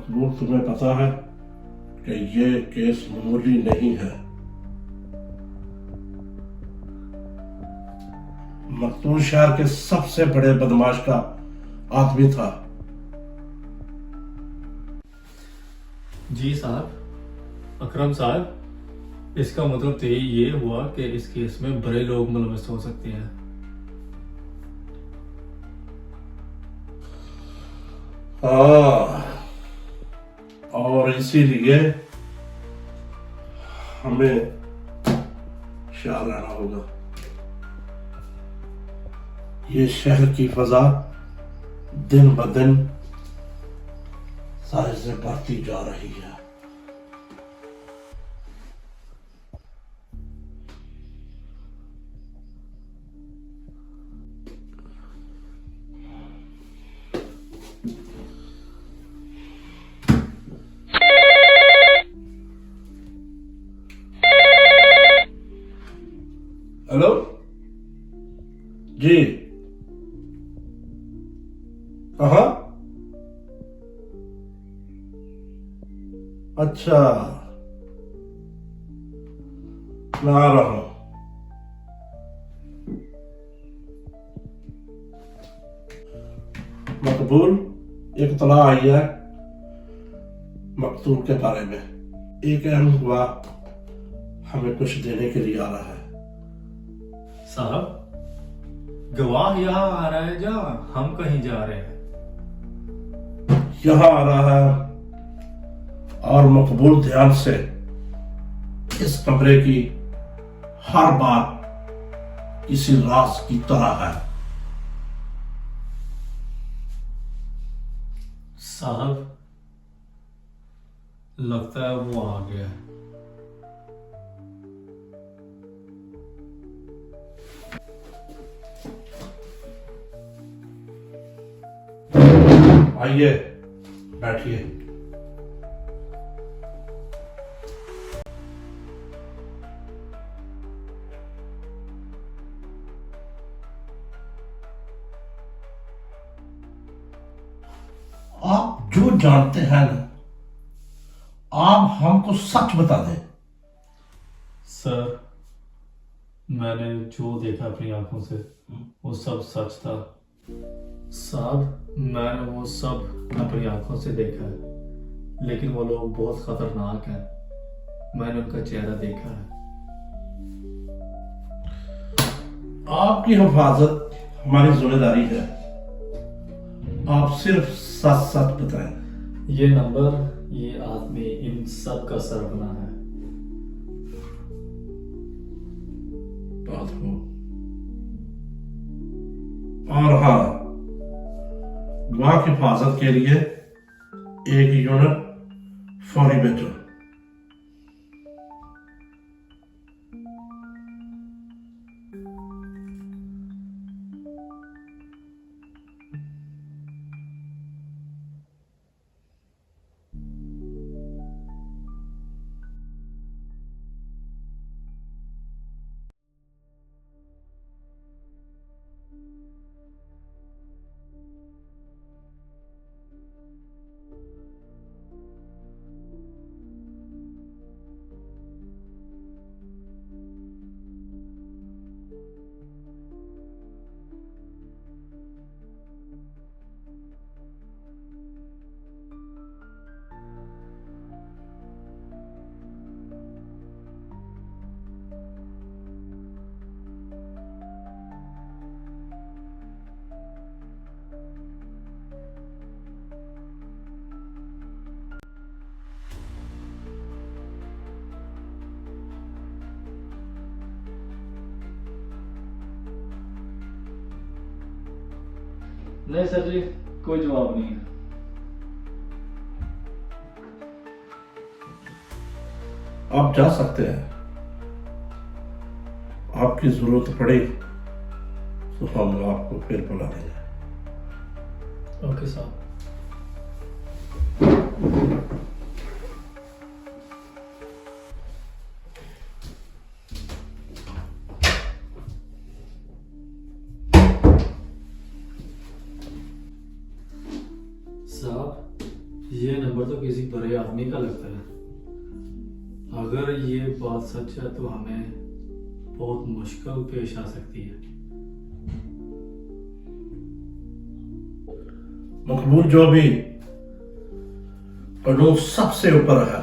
मकबूल, तुम्हें पता है कि ये केस मामूली नहीं है। मकतूल शहर के सबसे बड़े बदमाश का आदमी था। जी साहब, अकरम साहब, इसका मतलब तो ये हुआ कि इस केस में बड़े लोग मुलविस हो सकते हैं। हाँ, और इसीलिए हमें ख्याल रहना होगा। ये शहर की फजा दिन ब दिन सारे से बढ़ती जा रही है। हेलो जी, कहाँ? अच्छा, मैं आ रहा हूं। मकबूल, एक इत्तला आई है मकतूल के बारे में। एक अहम गवाह हमें कुछ देने के लिए आ रहा है। साहब, गवाह यहाँ आ रहा है या हम कहीं जा रहे हैं? यहाँ आ रहा है, और मकबूल ध्यान से इस कमरे की हर बात किसी राज की तरह है। साहब, लगता है वो आ गया है। आइए, बैठिए। आप जो जानते हैं ना, आप हमको सच बता दें। सर, मैंने जो देखा अपनी आंखों से वो सब सच था। साहब, मैंने वो सब अपनी आंखों से देखा है, लेकिन वो लोग बहुत खतरनाक हैं। मैंने उनका चेहरा देखा है। आपकी हिफाजत हमारी जिम्मेदारी है। आप सिर्फ सच सच बताएं। ये नंबर, ये आदमी, इन सब का सरगना है। बात हो। और हाँ, गवाह की हिफाजत के लिए एक यूनिट फौरी भेजो। नहीं सर जी, कोई जवाब नहीं है। आप जा सकते हैं। आपकी जरूरत पड़े तो हम आपको फिर बुला लेंगे। ओके साहब। साहब, ये नंबर तो किसी बड़े आदमी का लगता है। अगर ये बात सच है तो हमें बहुत मुश्किल पेश आ सकती है। मकबूल, जो भी कानून सबसे ऊपर है,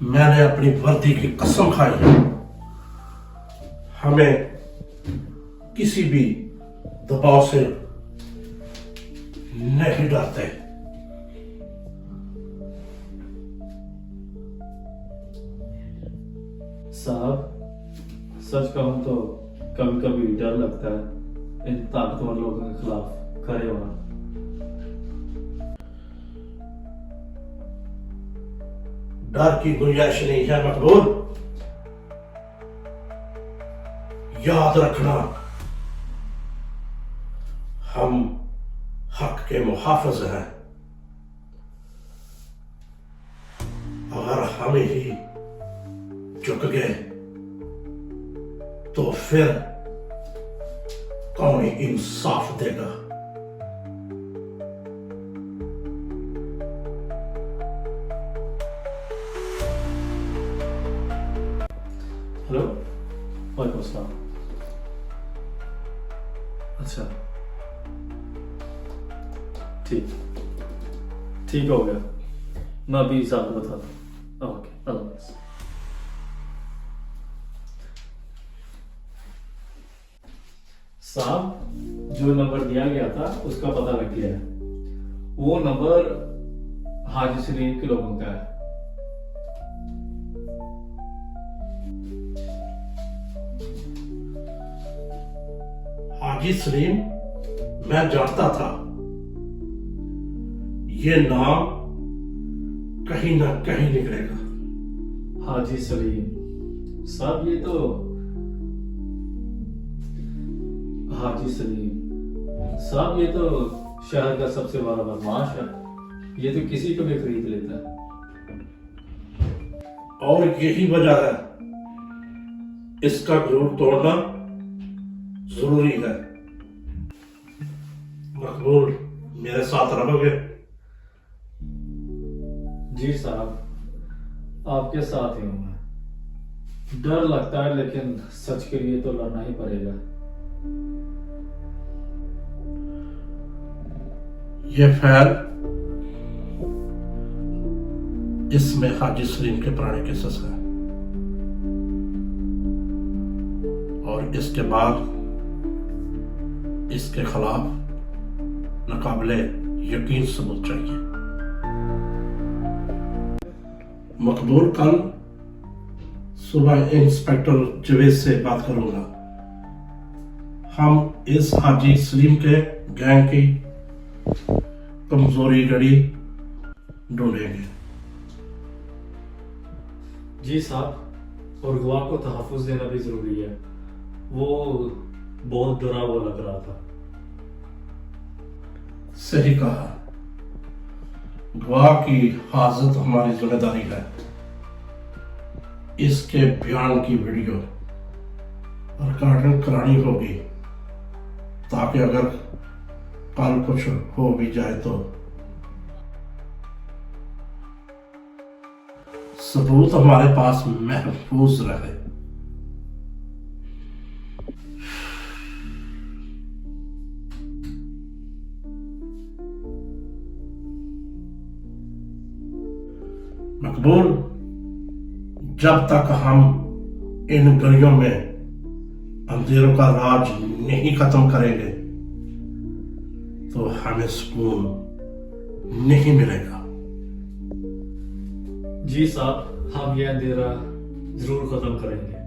मैंने अपनी वर्दी की कसम खाई है, हमें किसी भी दबाव से नहीं डरते। साहब, सच कहूं तो कभी कभी डर लगता है इन ताकतवर लोगों के खिलाफ खड़े होना। डर की गुंजाइश नहीं है मकबूल। याद रखना, हम हक के मुहाफिज हैं। अगर हम ही झुक गए तो फिर कौन इंसाफ देगा? हेलो, वालेकुम सलाम। अच्छा, ठीक हो गया। मैं अभी साहब को बताता हूँ। ओके, अल्लाह हाफ़िज़। साहब, जो नंबर दिया गया था उसका पता लग गया है। वो नंबर हाजी सलीम के लोगों का है। हाजी सलीम मैं जानता था। ये नाम कहीं ना कहीं निकलेगा। हाजी सलीम साहब, ये तो हाजी सलीम साहब, ये तो शहर का सबसे बड़ा बदमाश है। ये तो किसी को भी खरीद लेता है। और यही वजह है इसका ग्रुप तोड़ना जरूरी है। मकबूल, मेरे साथ रहोगे? जी साहब, आपके साथ ही हूं मैं। डर लगता है लेकिन सच के लिए तो लड़ना ही पड़ेगा। ये फाइल, इसमें हाजी सलीम के पुराने केसेस हैं और इसके बाद इसके खिलाफ नाकाबिले यकीन सबूत चाहिए। मकबूल, कल सुबह इंस्पेक्टर जवेद से बात करूंगा। हम इस हाजी सलीम के गैंग की कमजोरी गड़ी ढूंढेंगे। जी साहब, और गवाह को तहफ़्फ़ुज़ देना भी जरूरी है। वो बहुत डरा हुआ लग रहा था। सही कहा। गवाह की हिफाजत हमारी जिम्मेदारी है। इसके बयान की वीडियो रिकॉर्डिंग करानी होगी ताकि अगर कल कुछ हो भी जाए तो सबूत हमारे पास महफूज रहे। मकबूल, जब तक हम इन गलियों में अंधेरों का राज नहीं खत्म करेंगे तो हमें सुकून नहीं मिलेगा। जी साहब, हम ये अंधेरा जरूर खत्म करेंगे।